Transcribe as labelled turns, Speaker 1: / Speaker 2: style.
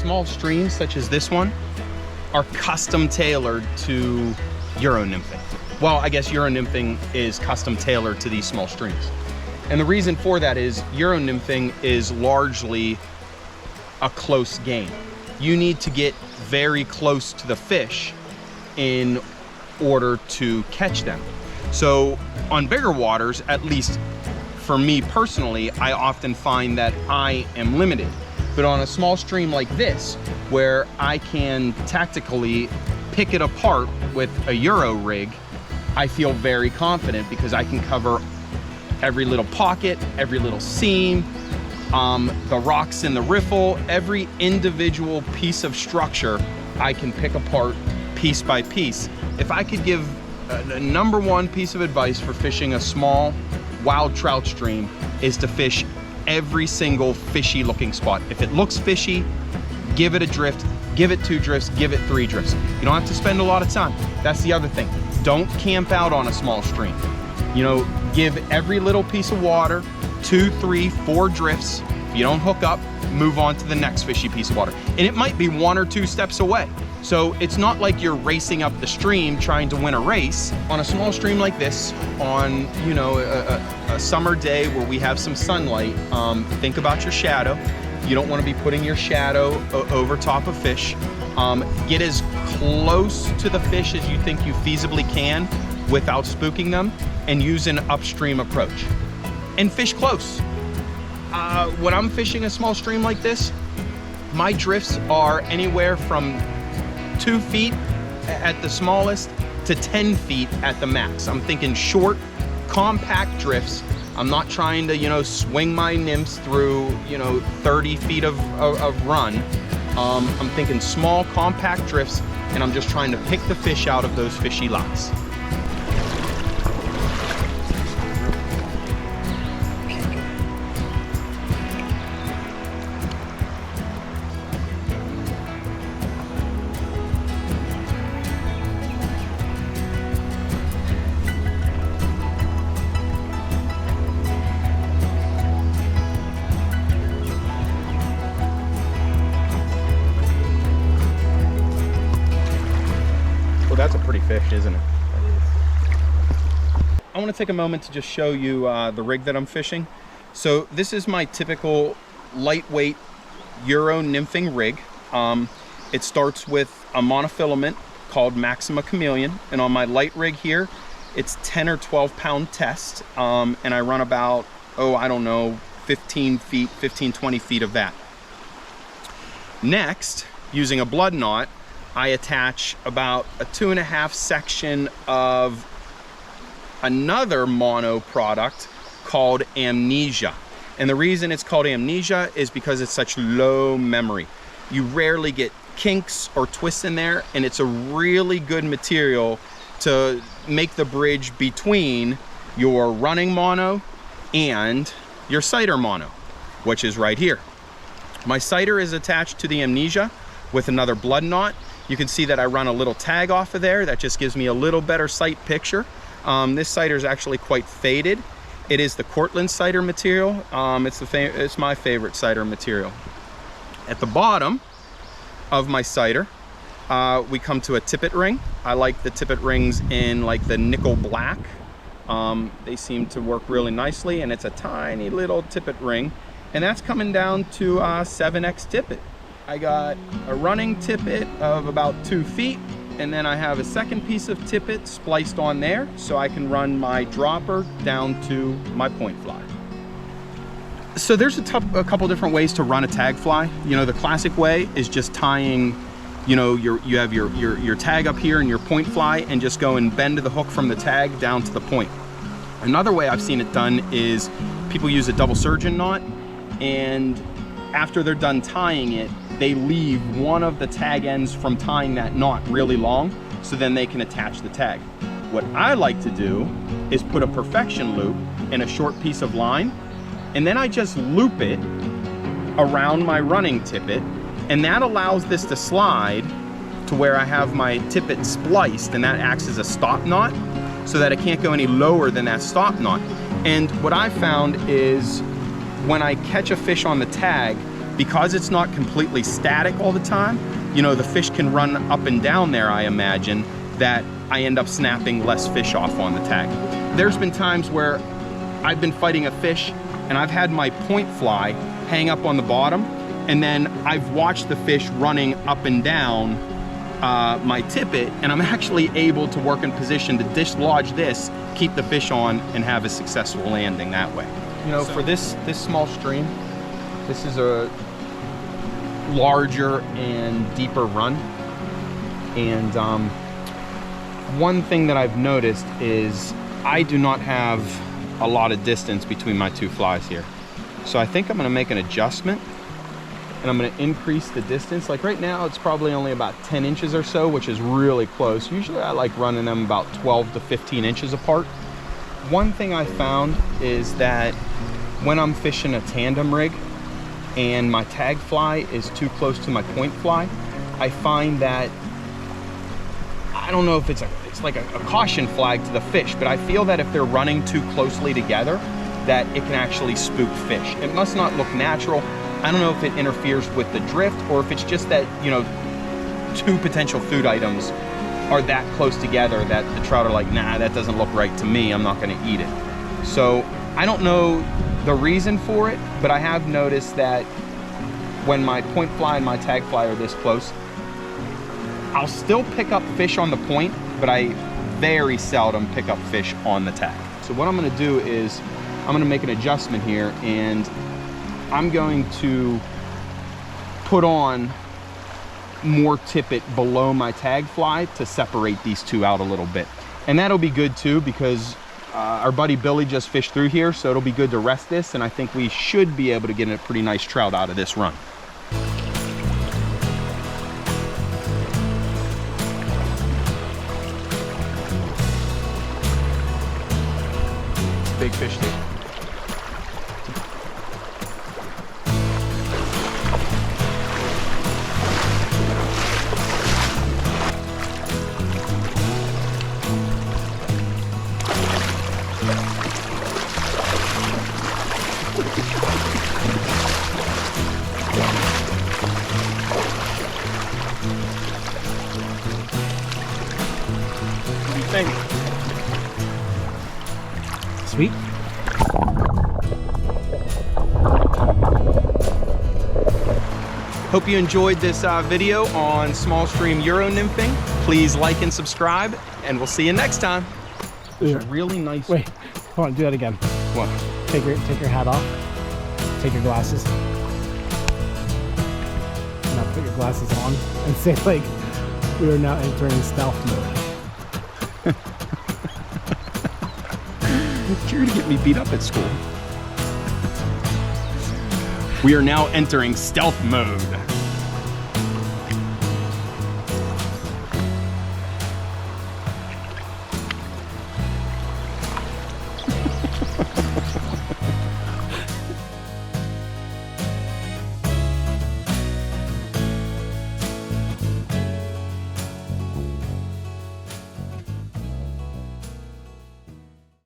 Speaker 1: small streams such as this one are custom tailored to Euro nymphing. Well, I guess Euro nymphing is custom tailored to these small streams. And the reason for that is Euro nymphing is largely a close game. You need to get very close to the fish in order to catch them. So on bigger waters, at least for me personally, I often find that I am limited. But on a small stream like this, where I can tactically pick it apart with a Euro rig, I feel very confident because I can cover every little pocket, every little seam, the rocks in the riffle, every individual piece of structure I can pick apart piece by piece. If I could give a number one piece of advice for fishing a small wild trout stream, is to fish every single fishy looking spot. If it looks fishy, give it a drift, give it 2 drifts, give it 3 drifts. You don't have to spend a lot of time. That's the other thing. Don't camp out on a small stream. You know, give every little piece of water 2, 3, 4 drifts. If you don't hook up, move on to the next fishy piece of water. And it might be 1 or 2 steps away. So it's not like you're racing up the stream trying to win a race. On a small stream like this, on, you know, a summer day where we have some sunlight, think about your shadow. You don't want to be putting your shadow over top of fish. Get as close to the fish as you think you feasibly can without spooking them, and use an upstream approach. And fish close. When I'm fishing a small stream like this, my drifts are anywhere from 2 feet at the smallest to 10 feet at the max. I'm thinking short, compact drifts. I'm not trying to, you know, swing my nymphs through, you know, 30 feet of run. I'm thinking small, compact drifts, and I'm just trying to pick the fish out of those fishy lots. Well, that's a pretty fish, isn't it? I want to take a moment to just show you the rig that I'm fishing. So this is my typical lightweight Euro nymphing rig. It starts with a monofilament called Maxima Chameleon, and on my light rig here, it's 10 or 12 pound test, and I run about, I don't know, 15, 20 feet of that. Next, using a blood knot, I attach about a 2.5 section of another mono product called Amnesia. And the reason it's called Amnesia is because it's such low memory. You rarely get kinks or twists in there, and it's a really good material to make the bridge between your running mono and your sighter mono, which is right here. My sighter is attached to the Amnesia with another blood knot. You can see that I run a little tag off of there. That just gives me a little better sight picture. This sighter is actually quite faded. It is the Cortland sighter material. It's my favorite sighter material. At the bottom of my sighter, we come to a tippet ring. I like the tippet rings in like the nickel black. They seem to work really nicely, and it's a tiny little tippet ring. And that's coming down to 7X tippet. I got a running tippet of about 2 feet, and then I have a second piece of tippet spliced on there so I can run my dropper down to my point fly. So there's a couple different ways to run a tag fly. You know, the classic way is just tying, you know, you have your tag up here and your point fly, and just go and bend the hook from the tag down to the point. Another way I've seen it done is people use a double surgeon knot, and after they're done tying it, they leave one of the tag ends from tying that knot really long, so then they can attach the tag. What I like to do is put a perfection loop in a short piece of line, and then I just loop it around my running tippet, and that allows this to slide to where I have my tippet spliced, and that acts as a stop knot so that it can't go any lower than that stop knot. And what I found is when I catch a fish on the tag, because it's not completely static all the time, you know, the fish can run up and down there, I imagine, that I end up snapping less fish off on the tag. There's been times where I've been fighting a fish and I've had my point fly hang up on the bottom, and then I've watched the fish running up and down my tippet, and I'm actually able to work in position to dislodge this, keep the fish on, and have a successful landing that way. You know, for this small stream, this is a larger and deeper run. And one thing that I've noticed is I do not have a lot of distance between my two flies here. So I think I'm gonna make an adjustment, and I'm gonna increase the distance. Like right now, it's probably only about 10 inches or so, which is really close. Usually I like running them about 12 to 15 inches apart. One thing I found is that when I'm fishing a tandem rig and my tag fly is too close to my point fly, I find that, I don't know if it's like a caution flag to the fish, but I feel that if they're running too closely together, that it can actually spook fish. It must not look natural. I don't know if it interferes with the drift, or if it's just that, you know, two potential food items are that close together that the trout are like, nah, that doesn't look right to me, I'm not gonna eat it. So I don't know the reason for it, but I have noticed that when my point fly and my tag fly are this close, I'll still pick up fish on the point, but I very seldom pick up fish on the tag. So what I'm gonna do is, I'm gonna make an adjustment here, and I'm going to put on more tippet below my tag fly to separate these two out a little bit. And that'll be good too, because our buddy Billy just fished through here, so it'll be good to rest this, and I think we should be able to get a pretty nice trout out of this run. Big fish too.
Speaker 2: Sweet.
Speaker 1: Hope you enjoyed this video on small stream Euro nymphing. Please like and subscribe, and we'll see you next time. There's a really nice.
Speaker 2: Wait, hold on, do that again.
Speaker 1: What?
Speaker 2: Take your hat off. Take your glasses. Now put your glasses on and say, like, we are now entering stealth mode.
Speaker 1: You're gonna get me beat up at school. We are now entering stealth mode.